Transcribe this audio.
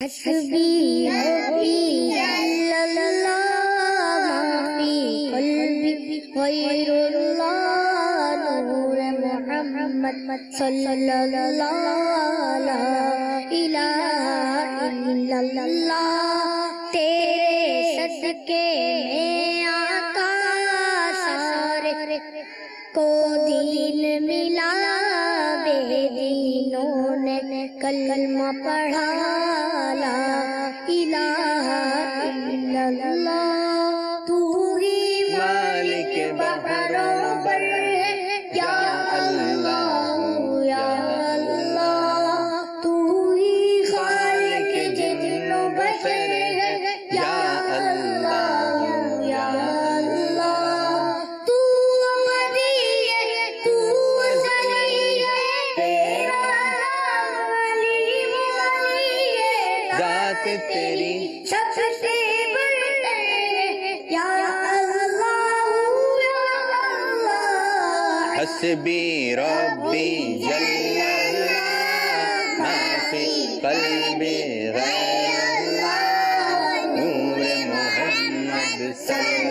حسبی ربی جل اللہ ما فی قلبی غیر اللہ نور محمد صلی اللہ لا الہ الا اللہ تیرے صدقے میں آقا سارے کو دین ملا بے دینوں نے کلمہ پڑھا لا الہ الا اللہ تو ہی مالک بحر و بر یا اللہ یا اللہ تو ہی خالق جن و بشر یا اللہ یا اللہ تو ولی ہے تو ولی ہے تیرا نام علیم ولی ہے ذات تیری سب سے بڑھتے یا اللہ یا اللہ حسبی ربی جل اللہ ما فی قلبی غیر اللہ نور محمد صلی